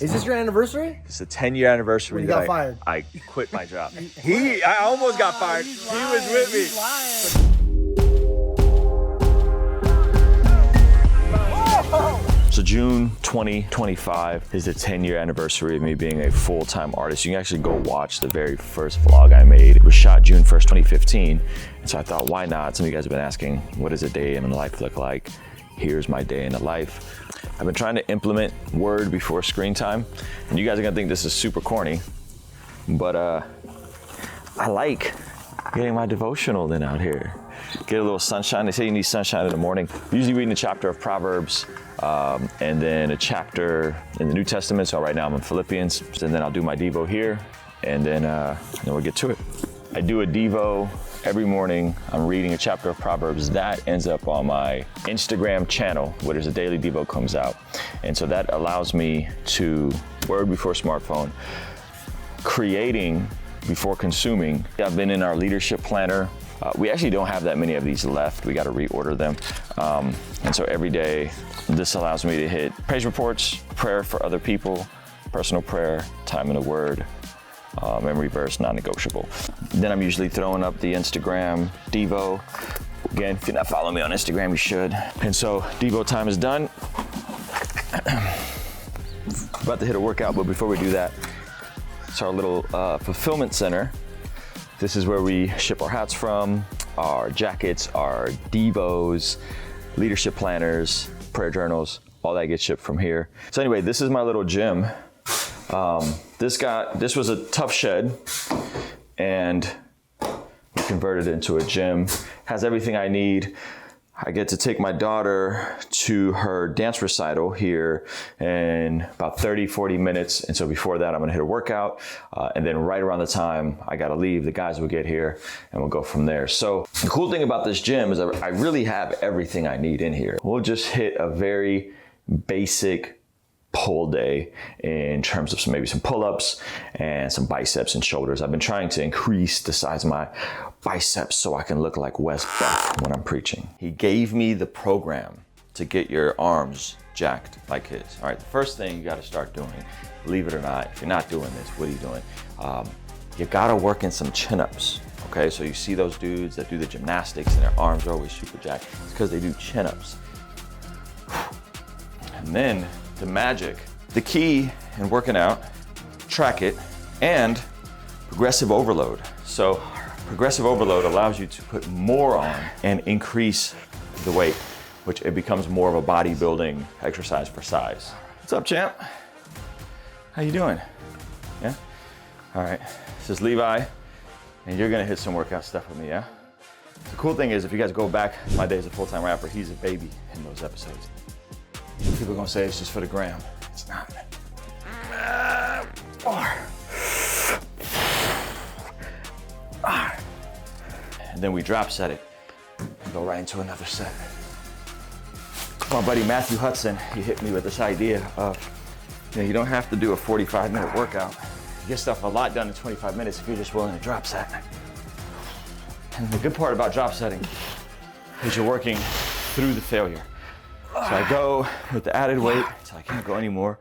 Is this your anniversary? It's the 10-year anniversary. When you got fired. I quit my job. I almost got fired. He was with me. So June 2025 is the 10-year anniversary of me being a full-time artist. You can actually go watch the very first vlog I made. It was shot June 1st, 2015. And so I thought, why not? Some of you guys have been asking, what does a day in the life look like? Here's my day in the life. I've been trying to implement word before screen time. And you guys are gonna think this is super corny, but I like getting my devotional in out here. Get a little sunshine. They say you need sunshine in the morning. Usually reading a chapter of Proverbs, and then a chapter in the New Testament. So right now I'm in Philippians, and then I'll do my Devo here, and then we'll get to it. I do a Devo every morning. I'm reading a chapter of Proverbs. That ends up on my Instagram channel, where there's a daily Devo comes out. And so that allows me to word before smartphone, creating before consuming. I've been in our leadership planner. We actually don't have that many of these left. We got to reorder them. And so every day, this allows me to hit praise reports, prayer for other people, personal prayer, time in the word, memory verse, non-negotiable. Then I'm usually throwing up the Instagram Devo. Again, if you're not following me on Instagram, you should. And so Devo time is done. About to hit a workout, but before we do that, it's our little fulfillment center. This is where we ship our hats from, our jackets, our Devos, leadership planners, prayer journals, all that gets shipped from here. So anyway, this is my little gym. This was a tough shed, and we converted it into a gym. Has everything I need. I get to take my daughter to her dance recital here in about 30, 40 minutes. And so before that, I'm gonna hit a workout. And then right around the time I gotta leave, the guys will get here and we'll go from there. So the cool thing about this gym is I really have everything I need in here. We'll just hit a very basic pull day in terms of maybe some pull-ups and some biceps and shoulders. I've been trying to increase the size of my biceps so I can look like Wes Buff when I'm preaching. He gave me the program to get your arms jacked like his. All right, the first thing you gotta start doing, believe it or not, if you're not doing this, what are you doing? You gotta work in some chin-ups. Okay, so you see those dudes that do the gymnastics and their arms are always super jacked. It's because they do chin-ups. And then the magic, the key in working out, track it, and progressive overload. So progressive overload allows you to put more on and increase the weight, which it becomes more of a bodybuilding exercise for size. What's up, champ? How you doing? Yeah? All right, this is Levi, and you're gonna hit some workout stuff with me, yeah? The cool thing is, if you guys go back my days as a full-time rapper, he's a baby in those episodes. People are gonna say it's just for the gram. It's not. And then we drop set it and go right into another set. My buddy Matthew Hudson, he hit me with this idea of, you don't have to do a 45-minute workout. You get stuff a lot done in 25 minutes if you're just willing to drop set. And the good part about drop setting is you're working through the failure. So I go with the added weight until I can't go anymore.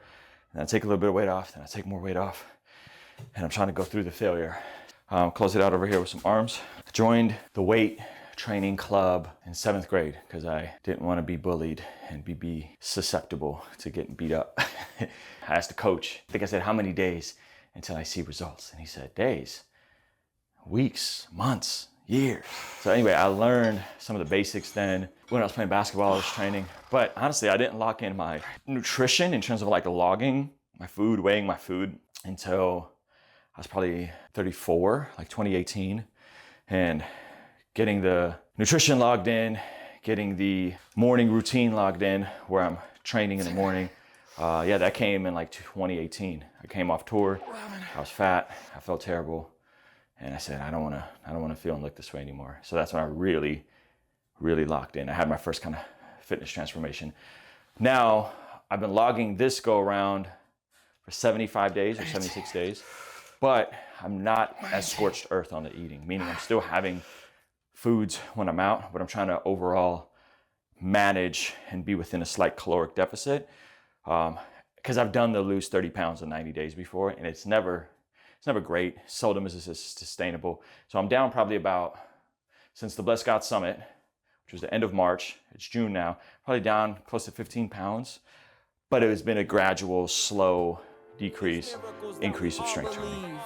And I take a little bit of weight off, then I take more weight off. And I'm trying to go through the failure. Close it out over here with some arms. Joined the weight training club in 7th grade because I didn't want to be bullied and be susceptible to getting beat up. I asked the coach, I think I said, how many days until I see results? And he said, days, weeks, months, years. So anyway, I learned some of the basics then. When I was playing basketball, I was training. But honestly, I didn't lock in my nutrition in terms of like logging my food, weighing my food until I was probably 34, like 2018. And getting the nutrition logged in, getting the morning routine logged in where I'm training in the morning. Yeah, that came in like 2018. I came off tour, I was fat, I felt terrible. And I said, I don't wanna feel and look this way anymore. So that's when I really locked in. I had my first kind of fitness transformation. Now, I've been logging this go around for 75 days or 76 days, but I'm not as scorched earth on the eating, meaning I'm still having foods when I'm out, but I'm trying to overall manage and be within a slight caloric deficit. Kind because I've done the lose 30 pounds in 90 days before, and it's never great. Seldom is this sustainable. So I'm down probably about, since the Blessed God Summit, which was the end of March, it's June now, probably down close to 15 pounds. But it has been a gradual, slow increase of strength training.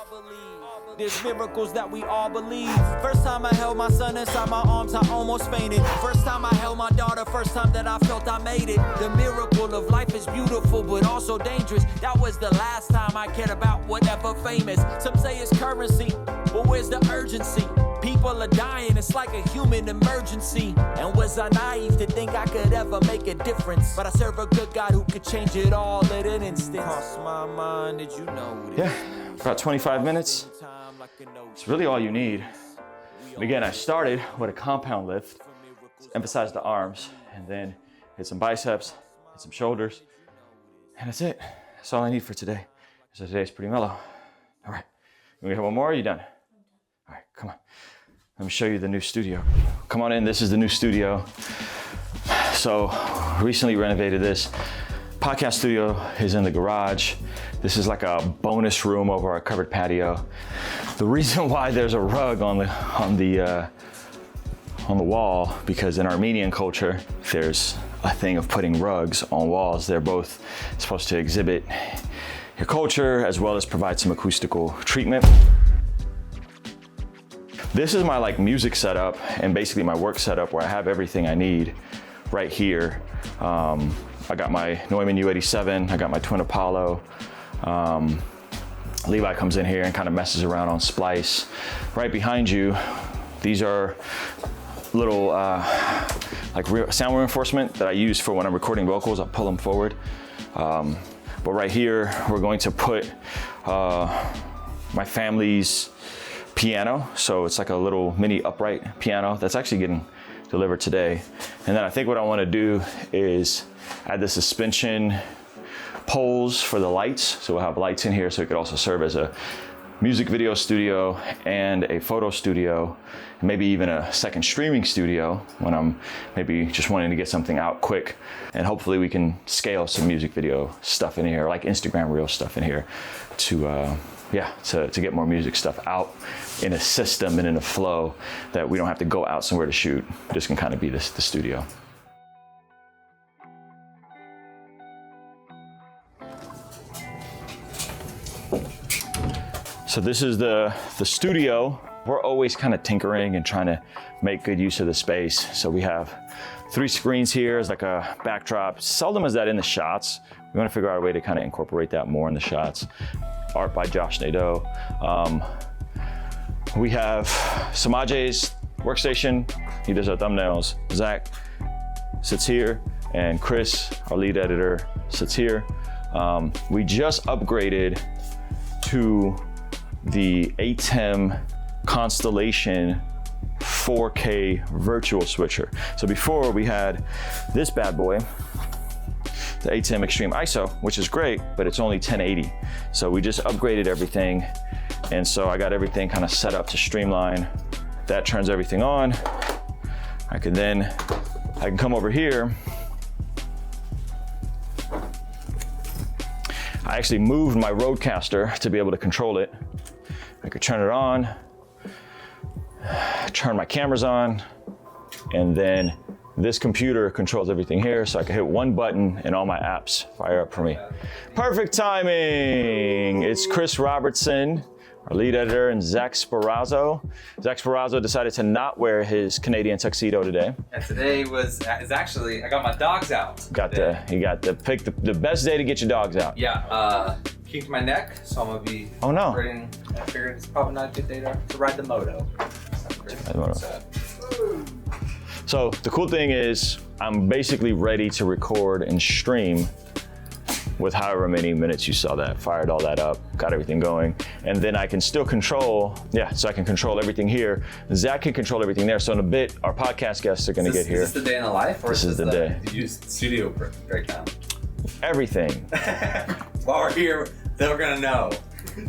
There's miracles that we all believe. First time I held my son inside my arms, I almost fainted. First time I held my daughter, first time that I felt I made it. The miracle of life is beautiful, but also dangerous. That was the last time I cared about whatever famous. Some say it's currency, but where's the urgency? People are dying, it's like a human emergency. And was I naive to think I could ever make a difference? But I serve a good God who could change it all in an instant. Cross my mind, did you know this? Yeah, about 25 minutes. It's really all you need. And again, I started with a compound lift, emphasize the arms, and then hit some biceps, hit some shoulders, and that's it. That's all I need for today. So today's pretty mellow. All right, you want to have one more, or are you done? All right, come on. Let me show you the new studio. Come on in, this is the new studio. So, recently renovated this. Podcast studio is in the garage. This is like a bonus room over our covered patio. The reason why there's a rug on the wall, because in Armenian culture, there's a thing of putting rugs on walls. They're both supposed to exhibit your culture as well as provide some acoustical treatment. This is my like music setup and basically my work setup where I have everything I need right here. I got my Neumann U87, I got my Twin Apollo. Levi comes in here and kind of messes around on splice. Right behind you, these are little like sound reinforcement that I use for when I'm recording vocals. I'll pull them forward. But right here, we're going to put my family's piano. So it's like a little mini upright piano that's actually getting delivered today. And then I think what I want to do is add the suspension poles for the lights. So we'll have lights in here so it could also serve as a music video studio and a photo studio, and maybe even a second streaming studio when I'm maybe just wanting to get something out quick. And hopefully we can scale some music video stuff in here, like Instagram reel stuff in here to get more music stuff out in a system and in a flow that we don't have to go out somewhere to shoot. This can kind of be the studio. So this is the studio. We're always kind of tinkering and trying to make good use of the space. So we have 3 screens here as like a backdrop. Seldom is that in the shots. We want to figure out a way to kind of incorporate that more in the shots. Art by Josh Nadeau. We have Samaj's workstation. He does our thumbnails. Zach sits here, and Chris, our lead editor, sits here. We just upgraded to the ATEM Constellation 4K virtual switcher. So before we had this bad boy, the ATEM Extreme ISO, which is great, but it's only 1080. So we just upgraded everything. And so I got everything kind of set up to streamline. That turns everything on. I can come over here. I actually moved my Rodecaster to be able to control it. I could turn it on, turn my cameras on, and then this computer controls everything here, so I can hit one button and all my apps fire up for me. Perfect timing! It's Chris Robertson, our lead editor, and Zach Sparazzo. Zach Sparazzo decided to not wear his Canadian tuxedo today. And today is actually, I got my dogs out. You got to pick the best day to get your dogs out. Yeah, kinked my neck, so I'm gonna be I figured it's probably not a good day to ride the moto. So the cool thing is I'm basically ready to record and stream with however many minutes you saw that. Fired all that up, got everything going. And then I can still control, so I can control everything here. Zach can control everything there. So in a bit, our podcast guests are gonna get here. Is this the day in the life? Or this is the day. Did you use studio breakdown? Everything. While we're here, they're gonna know.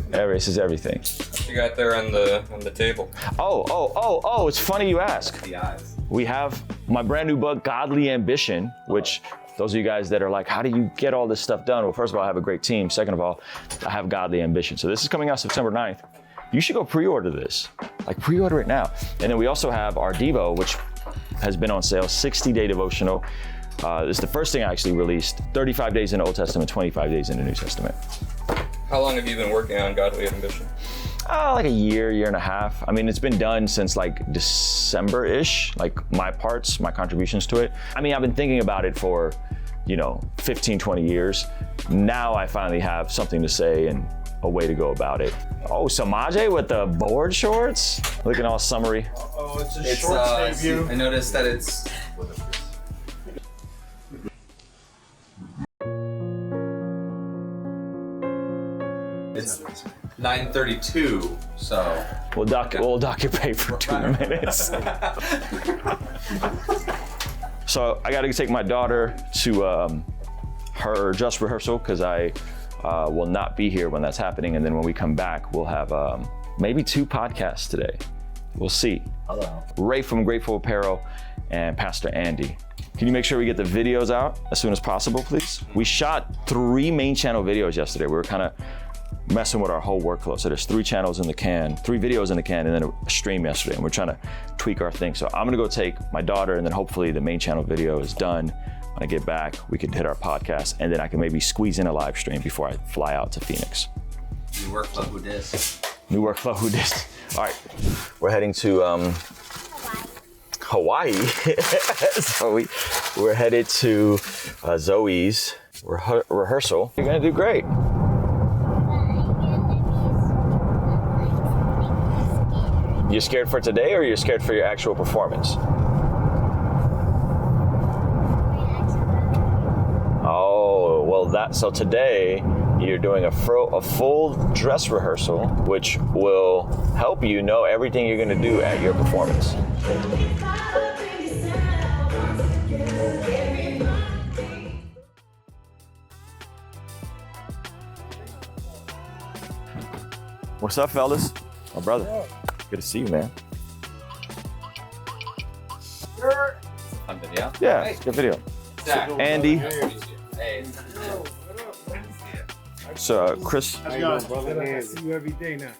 This is everything. You got there on the table. Oh, it's funny you ask. The eyes. We have my brand new book, Godly Ambition, which Those of you guys that are like, how do you get all this stuff done? Well, first of all, I have a great team. Second of all, I have godly ambition. So this is coming out September 9th. You should go pre-order this. Like pre-order it now. And then we also have our Devo, which has been on sale, 60-day devotional. This is the first thing I actually released, 35 days in the Old Testament, 25 days in the New Testament. How long have you been working on Godly Ambition? Like a year and a half. I mean, it's been done since like December-ish, like my contributions to it. I mean, I've been thinking about it for, 15, 20 years. Now I finally have something to say and a way to go about it. Oh, Samaje with the board shorts? Looking all summery. Oh, it's a shorts debut. I noticed that it's... It's 9:32, so... We'll dock your pay for 2 minutes. So I gotta take my daughter to her dress rehearsal because I will not be here when that's happening. And then when we come back, we'll have maybe 2 podcasts today. We'll see. Hello. Ray from Grateful Apparel and Pastor Andy. Can you make sure we get the videos out as soon as possible, please? We shot 3 main channel videos yesterday. We were kind of messing with our whole workflow. So there's 3 channels in the can, 3 videos in the can, and then a stream yesterday. And we're trying to tweak our thing. So I'm gonna go take my daughter, and then hopefully the main channel video is done. When I get back, we can hit our podcast, and then I can maybe squeeze in a live stream before I fly out to Phoenix. New workflow, who dis? New workflow, who dis? All right, we're heading to Hawaii. So we're headed to Zoe's rehearsal. You're gonna do great. You scared for today, or you're scared for your actual performance? Oh, well so today you're doing a full dress rehearsal, which will help you know everything you're gonna do at your performance. What's up, fellas? My brother. Good to see you, man. Fun video? Yeah, it's a good video. Zach. Andy. Hey. So, Chris. How you doing, brother? I see you every day now.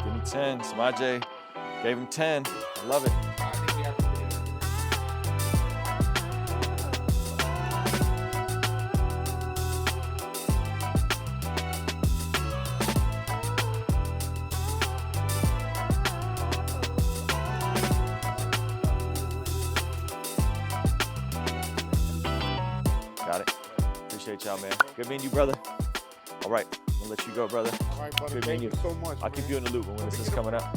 Give me 10. Samaje gave him 10. I love it. Got it. Appreciate y'all, man. Good meeting you, brother. All right. I'll let you go, brother. All right, brother. Good Thank meeting you so much. I'll keep you in the loop when this is coming up.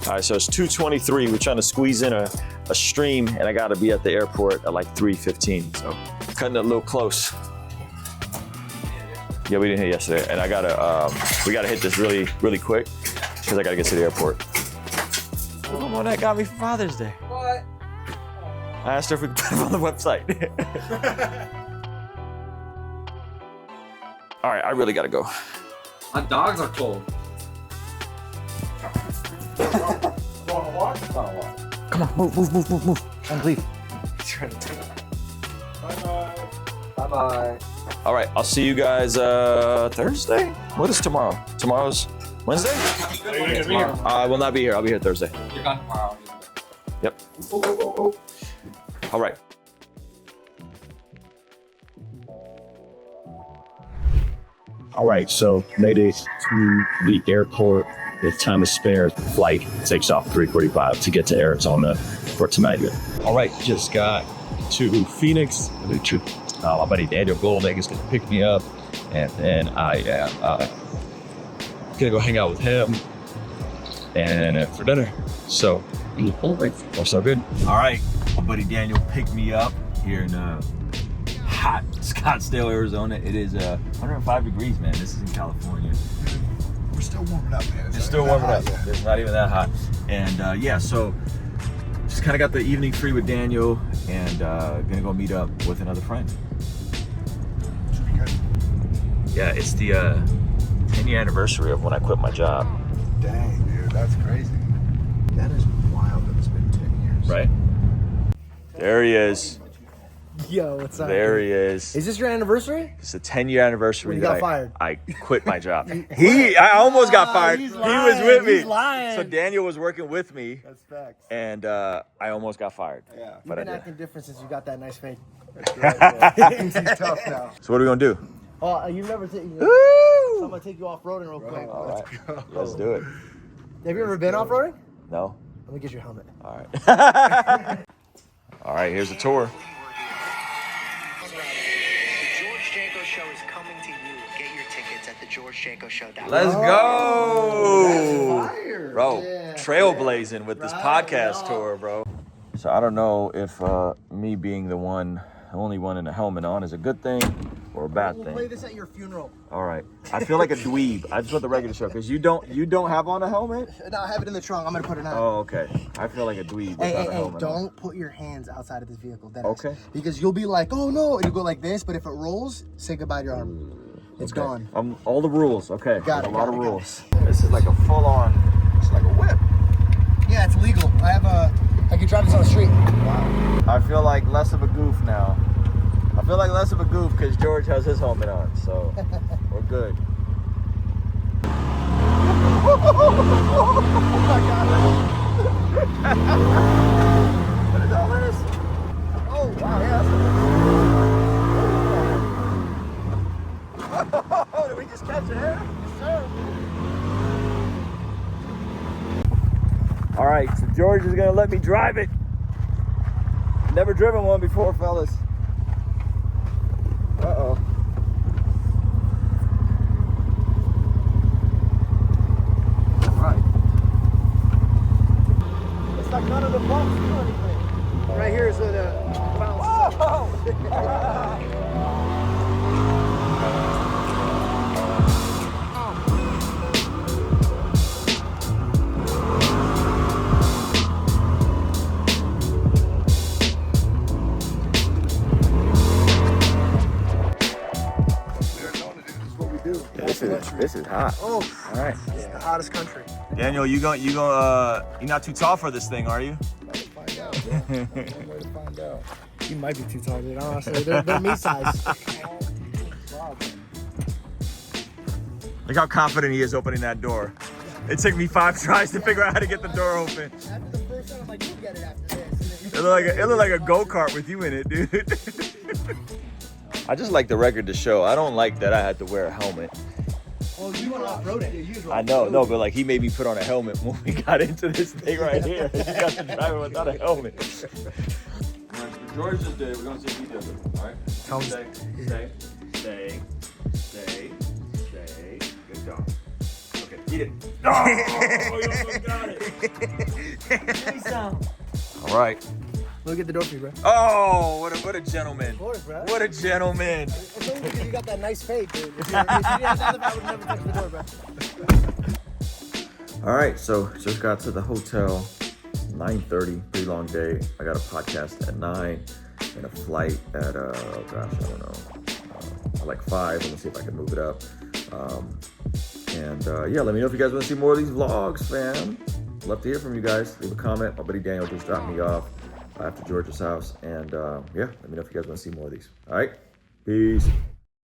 All right, so it's 2:23. We're trying to squeeze in a stream, and I gotta be at the airport at like 3:15. So cutting it a little close. Yeah, we didn't hit yesterday, and I gotta we gotta hit this really quick because I gotta get to the airport. The one that got me for Father's Day. What? I asked her if we could put it on the website. All right, I really gotta go. My dogs are cold. Come on, move. Trying to leave. Bye-bye. All right, I'll see you guys Thursday? What is tomorrow? Tomorrow's Wednesday? I will not be here. I'll be here Thursday. You're gone tomorrow. Yep. All right. All right, so made it to the airport with time is spare. Flight takes off 3:45 to get to Arizona for tonight. All right, just got to Phoenix. My buddy Daniel Goldegg is gonna pick me up, and then I am gonna go hang out with him and for dinner. So We're so good. All right, my buddy Daniel picked me up here in hot Scottsdale, Arizona. It is 105 degrees, man. This is in California. We're still warming up, man. It's still warming up. It's not even that hot. And yeah, so just kind of got the evening free with Daniel, and gonna go meet up with another friend. Should be good. Yeah, it's the 10-year anniversary of when I quit my job. Dang, dude, that's crazy. That is wild that it's been 10 years. Right? There he is. Yo, what's up? There he is. Is this your anniversary? It's the 10-year anniversary When you that got fired. I quit my job. I almost got fired. He's He lying. was with me. He's lying. So Daniel was working with me, That's facts. and I almost got fired. Yeah. You've But I been did. acting different since you got that nice fake. He's tough now. So what are we gonna do? Oh, you've never taken. So I'm gonna take you off roading real quick. All right, let's do it. Have you ever been off roading? No? Let me get your helmet. All right. All right, here's the tour. The George Janko Show is coming to you. Get your tickets at thegeorgejankoshow.com. Let's go! Fire. Bro, Yeah. trailblazing with this podcast tour, bro. So I don't know if me being the only one in a helmet on is a good thing or a bad We'll play thing. this at your funeral. All right. I feel like a dweeb. I just want the regular show because you don't have on a helmet. No, I have it in the trunk. I'm gonna put it on. Oh, okay. I feel like a dweeb without Hey, a helmet. don't put your hands outside of this vehicle. That is. Okay. Because you'll be like, oh no, and you go like this, but if it rolls, say goodbye to your arm. It's gone. All the rules. Okay. Got There's it, a got lot it, of got rules. This is like a full-on. It's like a whip. Yeah, it's legal. I can drive this on the street. I feel like less of a goof now. I feel like less of a goof because George has his helmet on, so we're good. What is all this? Oh, wow, yeah. Oh, did we just catch an air? Yes, sir. All right, so George is gonna let me drive it. Never driven one before, fellas. Uh-oh. All right. It's like none of the bumps do anything. Right here is where the This is hot. Oh, All right. it's the hottest country. Daniel, you're not too tall for this thing, are you? Find out, bro. One way to find out. You might be too tall, dude. Honestly, they're me size. Look how confident he is opening that door. It took me 5 tries to figure out how to get the door open. After the first time, I'm like, you'll get it after this. It looked like a go-kart with you in it, dude. I just like the record to show. I don't like that I had to wear a helmet. Oh, you went off-roading. I know, no, but like he made me put on a helmet when we got into this thing right here. He got to drive it without a helmet. George just did it. We're gonna see if he does it. All right. Tell him. Stay. Good job. Okay, eat it. Oh, you almost got it. All right. Look at the door for you, bro. Oh, what a gentleman. Of course, bro. What a gentleman. It's only because you got that nice fade, dude. If you didn't have that, I would never touch the door, bro. All right, so just got to the hotel, 9:30, pretty long day. I got a podcast at 9 and a flight at, like 5. Let me see if I can move it up. Yeah, let me know if you guys want to see more of these vlogs, fam. Love to hear from you guys. Leave a comment. My buddy Daniel just dropped me off after George's house. And yeah, let me know if you guys want to see more of these. All right, peace.